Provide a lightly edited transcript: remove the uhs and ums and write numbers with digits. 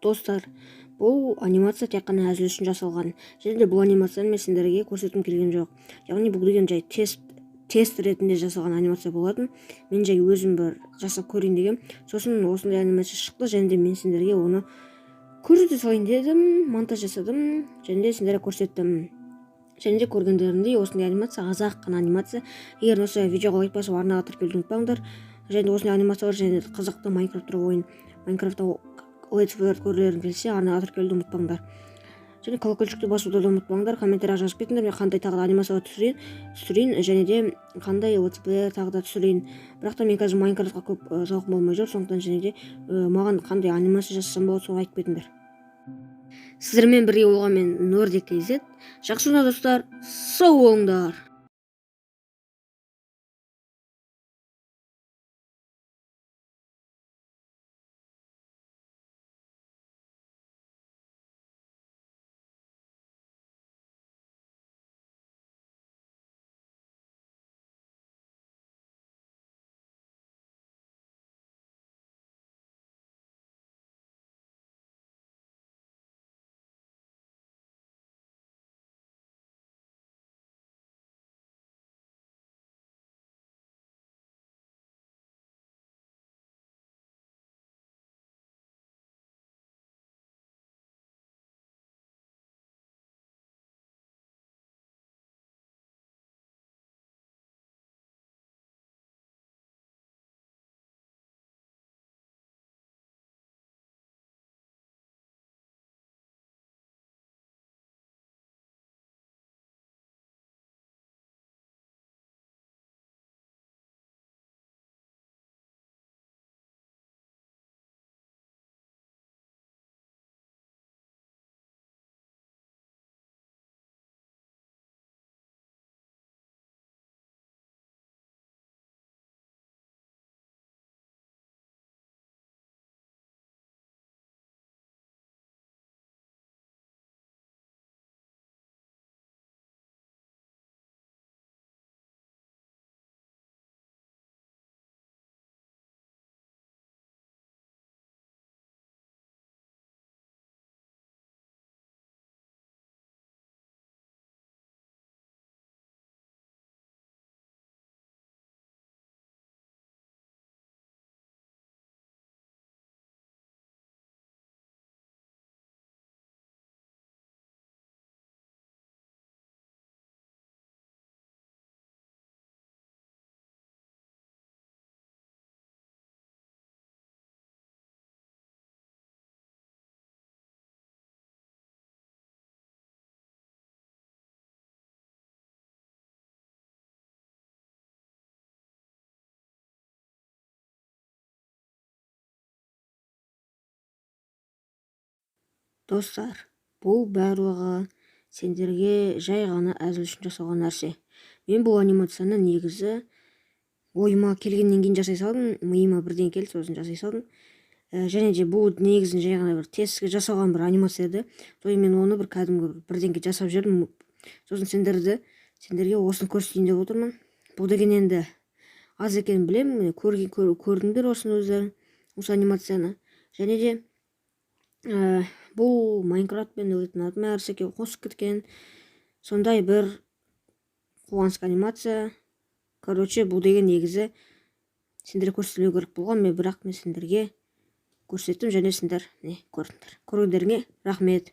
Достар, бұл анимация тек қана әзіл үшін жасалған, және де бұл анимацияны мен сендерге көрсеткім келген жоқ. Яғни бұл деген жай тест ретінде жасалған анимация болатын. Мен жай өзім бір жасап көрейін дегем. Сосын осындай анимация шықты, және де мен сендерге оны көрсете салайын дедім, монтаж жасадым, және де сендерге көрсеттім. Және де көргендеріндей осындай анимация, аз-ақ қана анимация. Егер осы видеоға лайк басып арнаға тіркелуді ұмытпаңдар. Және де осындай анимациялар және де қызықты Майнкрафтта летсплейлер көргілерің келсе, арнаға тіркелуді ұмытпаңдар. Және колокольчикті басуды да ұмытпаңдар. Комментарияға жазып кетіңдер, мен қандай тағы да анимациялар түсірейін, және де қандай летсплейлер тағы да түсірейін. Бірақ та мен қазір Майнкрафтқа көп зауқым болмай жүр, сондықтан және де маған қандай анимация жасасам болады, соны айтып кетіңдер. Сіздермен бірге болған мен Nordic.kz. Жақсы достар, сау болыңдар. Достар, бұл барлығы сендерге жай ғана әзіл үшін жасалған нәрсе. Мен бұл анимацияны негізі ойыма келгеннен кейін жасай салдым, миыма бірден келді, сосын жасай салдым. Және де бұл негізін жай ғана бір тестке жасалған бір анимация еді. Сосын мен оны бір кәдімгі бірденге жасап жүрдім. Сосын сендерге осыны көрсетейін деп отырмын. Бұл деген енді аз екенін білемін, көрдіңдер осыны өздерің, осы анимацияны. Және де бұл Майнкрафт пен нәрсеге қосып кеткен сондай бір қуанышты анимация. Короче, бұл деген негізі сендерге көрсетілу керек болған, бірақ мен сендерге көрсеттім, және сендер көрдіңдер. Көргендеріңе рахмет.